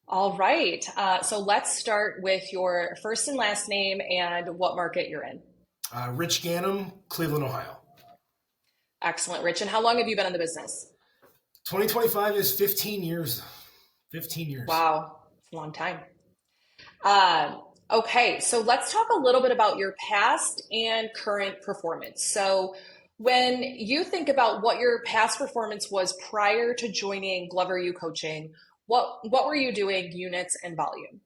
All right. So let's start with your first and last name and what market you're in. Rich Ganim, Cleveland, Ohio. Excellent, Rich. And how long have you been in the business? 2025 is 15 years. 15 years. Wow, it's a long time. Okay, so let's talk a little bit about your past and current performance. So, when you think about what your past performance was prior to joining Glover U Coaching, what were you doing, units and volume?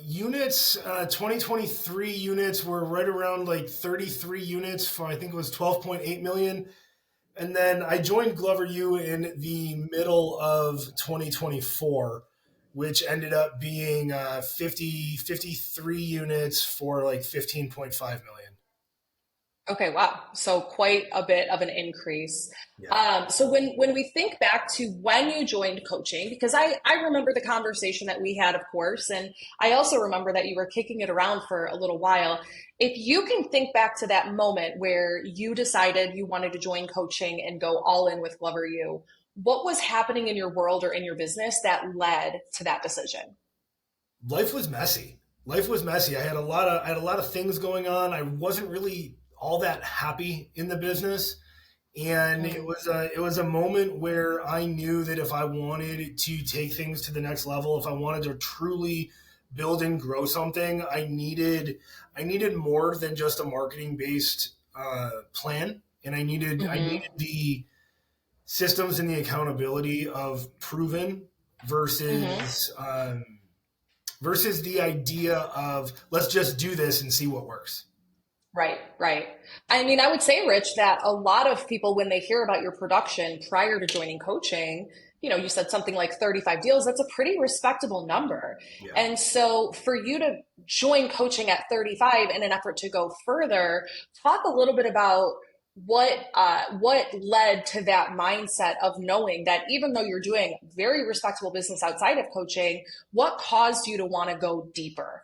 Units, 2023 units were right around like 33 units for, I think it was 12.8 million. And then I joined Glover U in the middle of 2024, which ended up being 53 units for like 15.5 million. Okay, wow. So quite a bit of an increase. Yeah. So when we think back to when you joined coaching, because I remember the conversation that we had, of course, and I also remember that you were kicking it around for a little while. If you can think back to that moment where you decided you wanted to join coaching and go all in with Glover U, what was happening in your world or in your business that led to that decision? Life was messy. Life was messy. I had a lot of things going on. I wasn't really all that happy in the business. And Mm, it was a moment where I knew that if I wanted to take things to the next level, if I wanted to truly build and grow something, I needed more than just a marketing based plan, and I hmm needed the systems and the accountability of proven hmm versus the idea of let's just do this and see what works. Right, right. I mean, I would say, Rich, that a lot of people, when they hear about your production prior to joining coaching, you said something like 35 deals, that's a pretty respectable number. Yeah. And so for you to join coaching at 35 in an effort to go further, talk a little bit about what led to that mindset of knowing that even though you're doing very respectable business outside of coaching, what caused you to want to go deeper?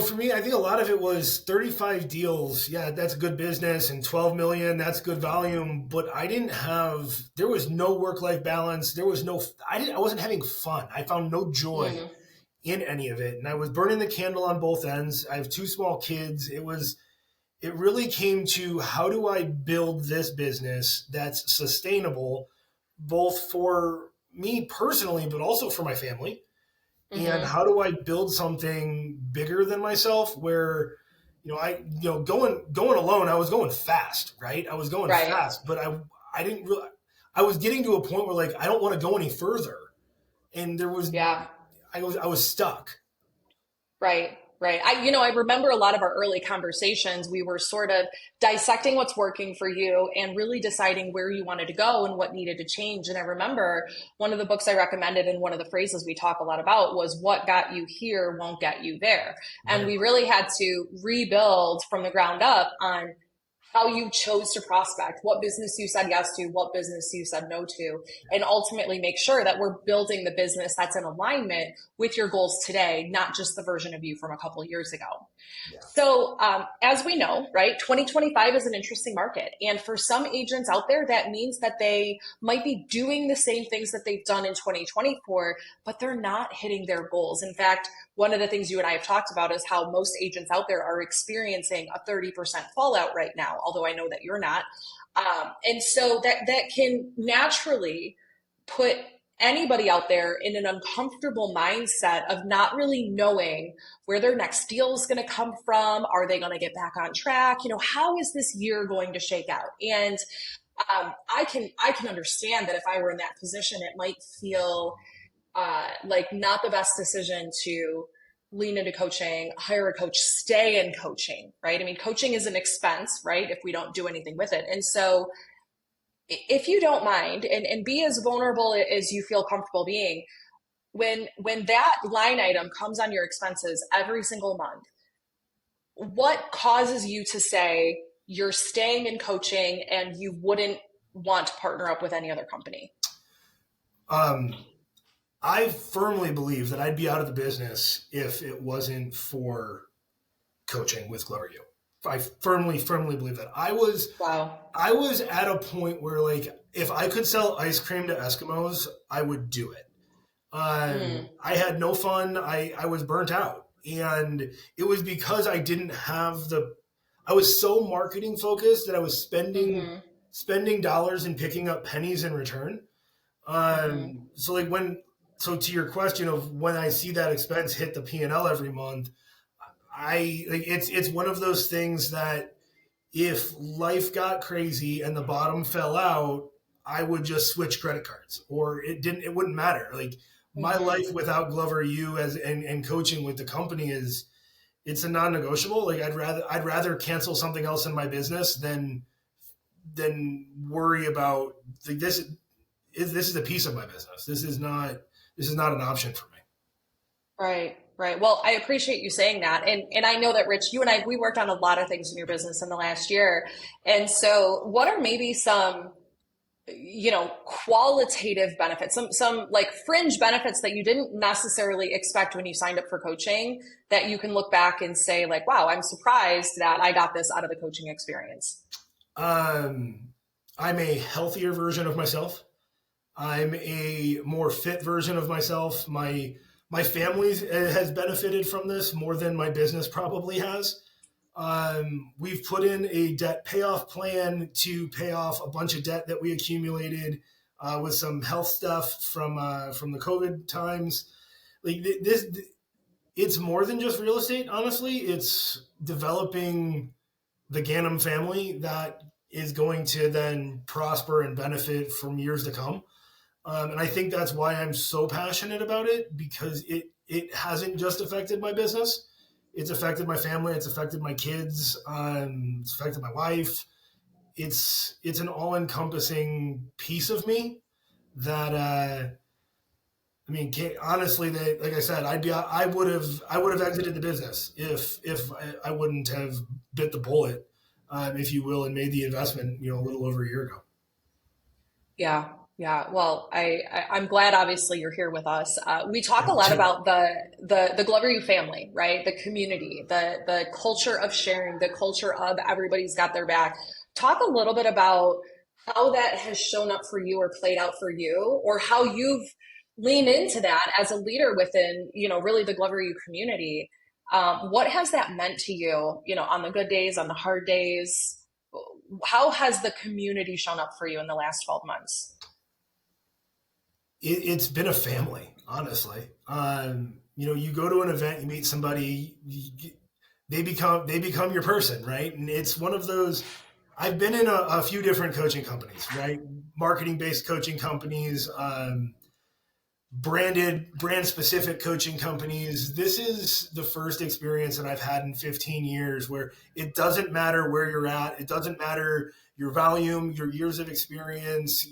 For me, I think a lot of it was 35 deals. Yeah, that's good business, and 12 million, that's good volume. But there was no work life balance. I wasn't having fun. I found no joy Mm, in any of it. And I was burning the candle on both ends. I have two small kids. It really came to how do I build this business that's sustainable, both for me personally, but also for my family, and hmm how do I build something bigger than myself where going alone, I was going fast, right? I was going Right. fast, but I didn't really, I was getting to a point where like I don't want to go any further, and Yeah. I was stuck. Right, right. I remember a lot of our early conversations. We were sort of dissecting what's working for you and really deciding where you wanted to go and what needed to change. And I remember one of the books I recommended and one of the phrases we talk a lot about was what got you here won't get you there. And Right. we really had to rebuild from the ground up on how you chose to prospect, what business you said yes to, what business you said no to, and ultimately make sure that we're building the business that's in alignment with your goals today, not just the version of you from a couple of years ago. Yeah. So, as we know, right, 2025 is an interesting market. And for some agents out there, that means that they might be doing the same things that they've done in 2024, but they're not hitting their goals. In fact, one of the things you and I have talked about is how most agents out there are experiencing a 30% fallout right now, although I know that you're not. And so that can naturally put anybody out there in an uncomfortable mindset of not really knowing where their next deal is going to come from. Are they going to get back on track? How is this year going to shake out? And I can understand that if I were in that position, it might feel like not the best decision to lean into coaching, hire a coach, stay in coaching, right? I mean, coaching is an expense, right? If we don't do anything with it. And so if you don't mind and be as vulnerable as you feel comfortable being, when that line item comes on your expenses every single month, what causes you to say you're staying in coaching and you wouldn't want to partner up with any other company? Um, I firmly believe that I'd be out of the business if it wasn't for coaching with Glover U. I firmly believe that. Wow. I was at a point where like if I could sell ice cream to Eskimos, I would do it. Mm, I had no fun. I was burnt out. And it was because I didn't have I was so marketing focused that I was mm-hmm, spending dollars and picking up pennies in return. mm-hmm, So like so to your question of when I see that expense hit the P&L every month, it's one of those things that if life got crazy and the bottom fell out, I would just switch credit cards, or it wouldn't matter. Like my mm-hmm. life without Glover U and coaching with the company it's a non-negotiable. Like I'd rather cancel something else in my business than worry about like this is a piece of my business. This is not an option for me. Right, right. Well, I appreciate you saying that. And I know that Rich, you and I we worked on a lot of things in your business in the last year. And so what are maybe some, qualitative benefits, some like fringe benefits that you didn't necessarily expect when you signed up for coaching that you can look back and say like, wow, I'm surprised that I got this out of the coaching experience. Um, I'm a healthier version of myself. I'm a more fit version of myself. My family has benefited from this more than my business probably has. We've put in a debt payoff plan to pay off a bunch of debt that we accumulated with some health stuff from the COVID times. Like this, it's more than just real estate. Honestly, it's developing the Ganim family that is going to then prosper and benefit from years to come. And I think that's why I'm so passionate about it because it hasn't just affected my business. It's affected my family. It's affected my kids. It's affected my wife. It's an all encompassing piece of me that I mean, honestly, like I said, I would have exited the business if I wouldn't have bit the bullet, if you will, and made the investment, a little over a year ago. Yeah, yeah. Well, I'm glad obviously you're here with us. We talk Yeah, a me lot too. about the Glover U family, right? The community, the culture of sharing, the culture of everybody's got their back. Talk a little bit about how that has shown up for you or played out for you, or how you've leaned into that as a leader within, really the Glover U community. What has that meant to you, on the good days, on the hard days? How has the community shown up for you in the last 12 months? It's been a family, honestly. You go to an event, you meet somebody, they become your person, right? And it's one of those. I've been in a few different coaching companies, right? Marketing based coaching companies, brand specific coaching companies. This is the first experience that I've had in 15 years where it doesn't matter where you're at. It doesn't matter your volume, your years of experience,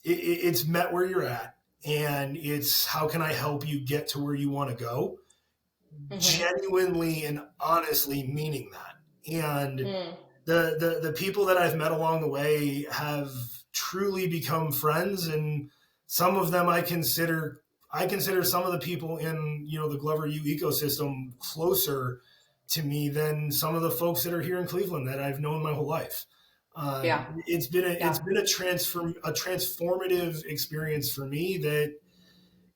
it's met where you're at. And it's how can I help you get to where you want to go? Hmm. Genuinely and honestly meaning that. And Mm, the people that I've met along the way have truly become friends, and some of them I consider some of the people in the Glover U ecosystem closer to me than some of the folks that are here in Cleveland that I've known my whole life. yeah, It's yeah, been a transformative experience for me that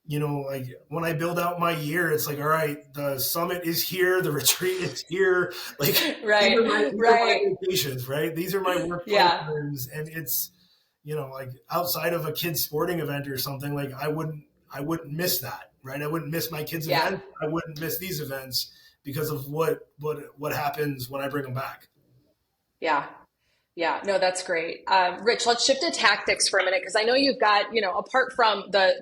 like when I build out my year, it's like, all right, the summit is here, the retreat is here. Like right, these are my right, vacations, right? These are my work play yeah, times, and it's like outside of a kid's sporting event or something, like I wouldn't miss that, right? I wouldn't miss my kids' yeah, event. I wouldn't miss these events because of what happens when I bring them back. yeah, yeah. No, that's great. Rich, let's shift to tactics for a minute because I know you've got, apart from the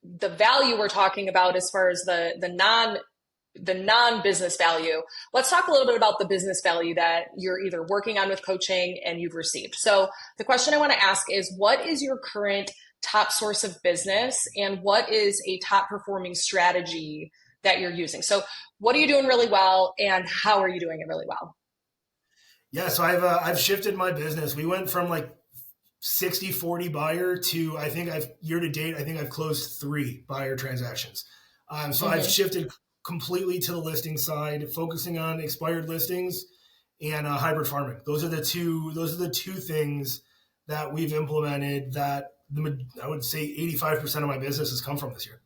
the value we're talking about as far as the non-business value. Let's talk a little bit about the business value that you're either working on with coaching and you've received. So the question I want to ask is what is your current top source of business and what is a top performing strategy that you're using? So what are you doing really well and how are you doing it really well? Yeah, so I've shifted my business. We went from like 60-40 buyer to I think I've year to date, I think I've closed 3 buyer transactions. So I've Mm-hmm. shifted completely to the listing side, focusing on expired listings and hybrid farming. Those are the two things that we've implemented that I would say 85% of my business has come from this year.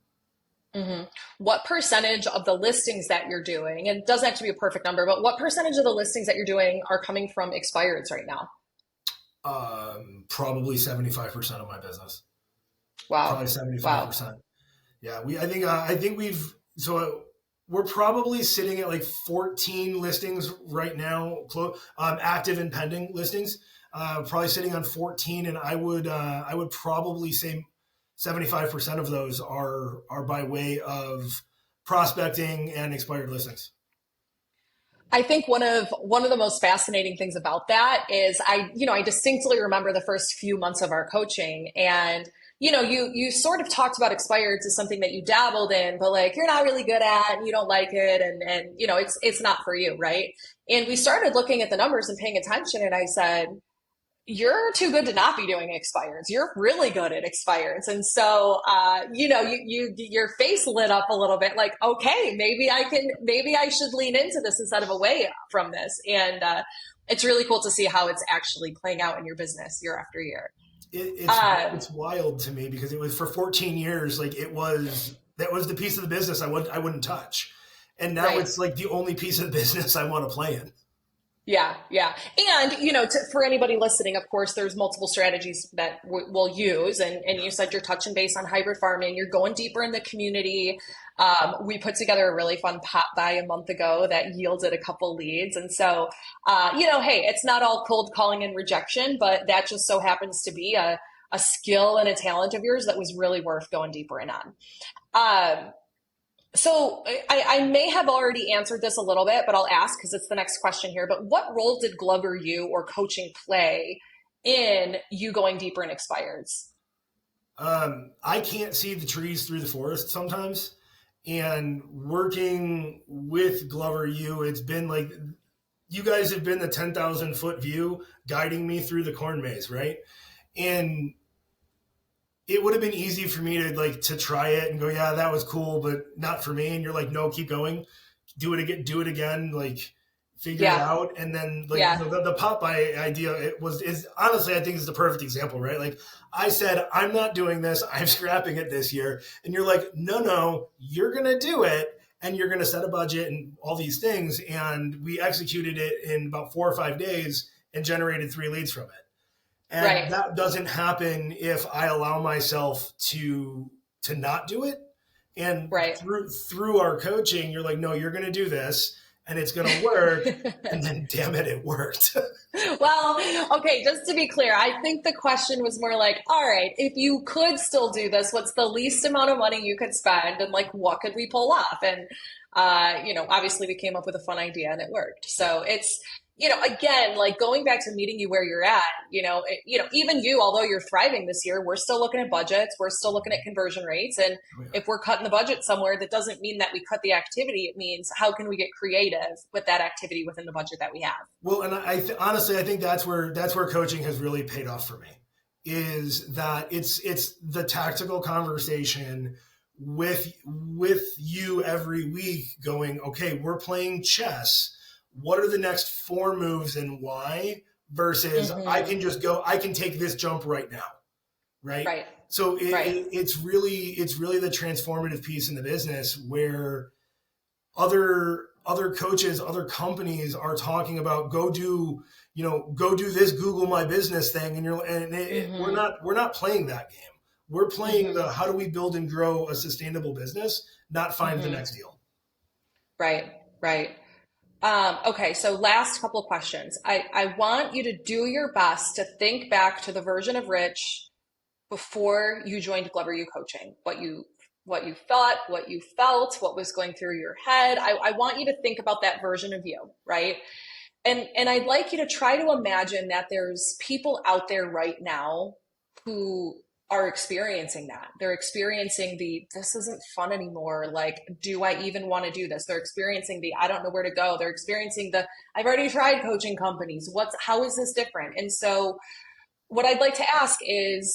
Hmm. What percentage of the listings that you're doing, and it doesn't have to be a perfect number, but what percentage of the listings that you're doing are coming from expireds right now? Probably 75% of my business. Probably Wow. Wow. 75%. Yeah, I think we're probably sitting at like 14 listings right now, active and pending listings. Probably sitting on 14, and I would probably say 75% of those are by way of prospecting and expired listings. I think one of the most fascinating things about that is I distinctly remember the first few months of our coaching, and you sort of talked about expireds as something that you dabbled in, but like you're not really good at and you don't like it, and it's not for you, right? And we started looking at the numbers and paying attention, and I said, you're too good to not be doing expireds. You're really good at expireds. And so, your face lit up a little bit like, okay, maybe I should lean into this instead of away from this. And, it's really cool to see how it's actually playing out in your business year after year. It's wild to me because it was for 14 years. Like that was the piece of the business I wouldn't touch. And now Right. it's like the only piece of the business I want to play in. Yeah, yeah. And, for anybody listening, of course, there's multiple strategies that we'll use. And you said you're touching base on hybrid farming, you're going deeper in the community. We put together a really fun pop by a month ago that yielded a couple leads. And so, hey, it's not all cold calling and rejection, but that just so happens to be a skill and a talent of yours that was really worth going deeper in on. Um, so I may have already answered this a little bit, but I'll ask because it's the next question here. But what role did Glover U or coaching play in you going deeper in expireds? I can't see the trees through the forest sometimes. And working with Glover U, it's been like you guys have been the 10,000-foot view guiding me through the corn maze, right? And it would have been easy for me to try it and go, yeah, that was cool, but not for me. And you're like, no, keep going, do it again, like figure it Yeah, out. And then yeah, the pop by idea is honestly, I think is the perfect example, right? Like I said, I'm not doing this. I'm scrapping it this year. And you're like, no, you're going to do it. And you're going to set a budget and all these things. And we executed it in about 4 or 5 days and generated 3 leads from it. And right, that doesn't happen if I allow myself to not do it. And right. through our coaching, you're like, no, you're going to do this, and it's going to work. And then, damn it, it worked. Well, okay, just to be clear, I think the question was more like, all right, if you could still do this, what's the least amount of money you could spend? And like, what could we pull off? And, obviously we came up with a fun idea and it worked. So it's, again, like going back to meeting you where you're at, even you, although you're thriving this year, we're still looking at budgets, we're still looking at conversion rates. And Oh, yeah. if we're cutting the budget somewhere, that doesn't mean that we cut the activity. It means how can we get creative with that activity within the budget that we have? Well, and honestly, I think that's where coaching has really paid off for me. Is that it's the tactical conversation with you every week, going, okay, we're playing chess. What are the next 4 moves and why? Versus Hmm. I can take this jump right now, right? Right, So right. it's really the transformative piece in the business where other coaches, other companies are talking about go do this Google My Business thing, and Hmm. we're not playing that game. We're playing Hmm. the how do we build and grow a sustainable business, not find the Hmm. next deal. Right, right. Okay, so last couple of questions. I want you to do your best to think back to the version of Rich before you joined Glover U coaching, what you thought, what you felt, what was going through your head. I want you to think about that version of you, right? And I'd like you to try to imagine that there's people out there right now who are experiencing that. They're experiencing the this isn't fun anymore. Like, do I even want to do this? They're experiencing the I don't know where to go. They're experiencing the I've already tried coaching companies. How is this different? And so what I'd like to ask is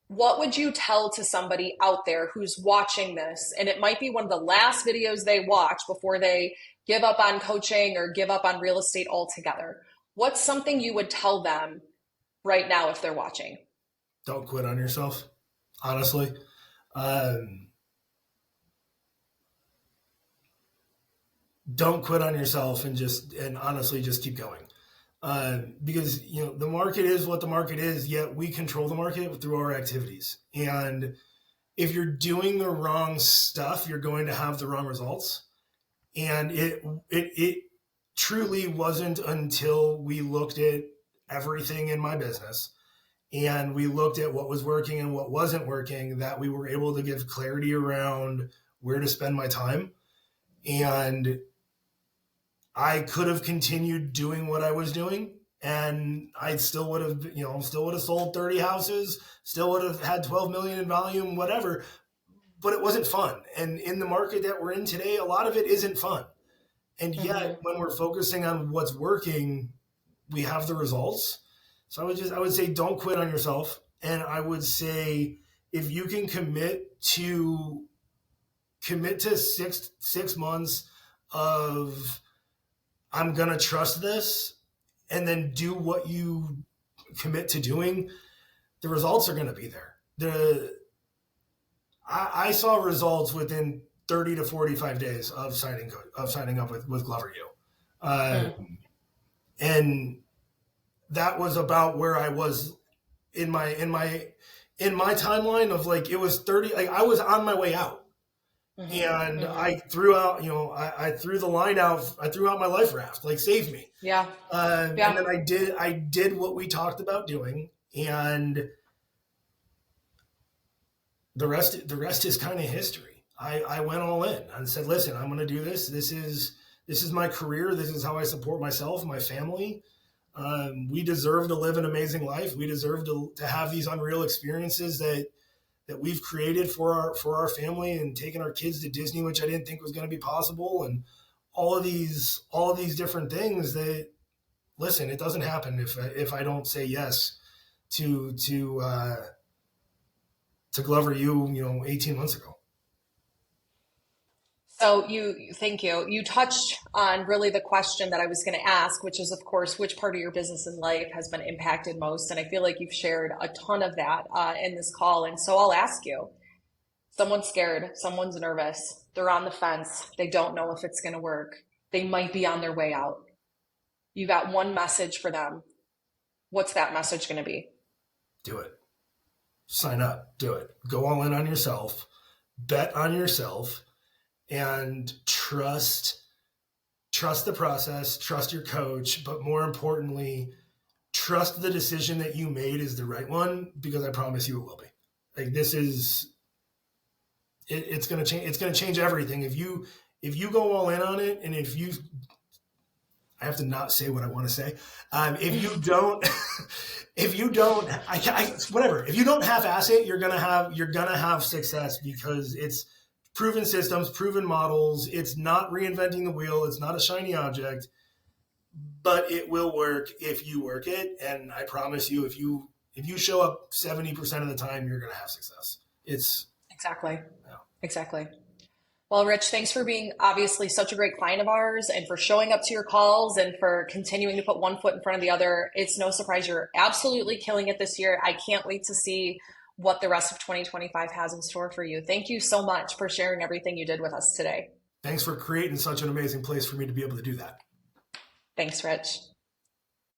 what would you tell to somebody out there who's watching this? And it might be one of the last videos they watch before they give up on coaching or give up on real estate altogether. What's something you would tell them right now if they're watching? Don't quit on yourself, honestly. Um, don't quit on yourself and honestly just keep going. Because the market is what the market is, yet we control the market through our activities. And if you're doing the wrong stuff, you're going to have the wrong results. And it truly wasn't until we looked at everything in my business and we looked at what was working and what wasn't working that we were able to give clarity around where to spend my time. And I could have continued doing what I was doing and I still would have, still would have sold 30 houses, still would have had 12 million in volume, whatever, but it wasn't fun. And in the market that we're in today, a lot of it isn't fun. And yet Mm-hmm. when we're focusing on what's working, we have the results. So I would say don't quit on yourself. And I would say if you can commit to 6 months of I'm gonna trust this and then do what you commit to doing, the results are gonna be there. I saw results within 30 to 45 days of signing up with Glover U. Uh, Mm. and that was about where I was in my timeline of like it was 30, like I was on my way out. Mm-hmm. And Mm-hmm. I threw out, I threw the line out. I threw out my life raft, like save me. Yeah. And Yeah. then I did what we talked about doing, and the rest is kind of history. I went all in and said, listen, I'm going to do this. This is my career. This is how I support myself, my family. We deserve to live an amazing life. We deserve to have these unreal experiences that we've created for our family and taking our kids to Disney, which I didn't think was going to be possible, and all of these different things that listen, it doesn't happen if I don't say yes to Glover U, 18 months ago. So thank you. You touched on really the question that I was going to ask, which is, of course, which part of your business and life has been impacted most? And I feel like you've shared a ton of that in this call. And so I'll ask you, someone's scared, someone's nervous, they're on the fence, they don't know if it's going to work, they might be on their way out. You got one message for them. What's that message going to be? Do it. Sign up. Do it. Go all in on yourself. Bet on yourself, and trust the process. Trust your coach, but more importantly, trust the decision that you made is the right one because I promise you it will be. Like this is it's going to change. It's going to change everything if you go all in on it, and if you I have to not say what I want to say. If you don't, if you don't, whatever. If you don't half-ass it, you're gonna have success because it's proven systems, proven models. It's not reinventing the wheel. It's not a shiny object, but it will work if you work it. And I promise you, if you show up 70% of the time, you're gonna have success. It's Exactly. yeah. Exactly. Well, Rich, thanks for being obviously such a great client of ours and for showing up to your calls and for continuing to put one foot in front of the other. It's no surprise you're absolutely killing it this year. I can't wait to see what the rest of 2025 has in store for you. Thank you so much for sharing everything you did with us today. Thanks for creating such an amazing place for me to be able to do that. Thanks, Rich.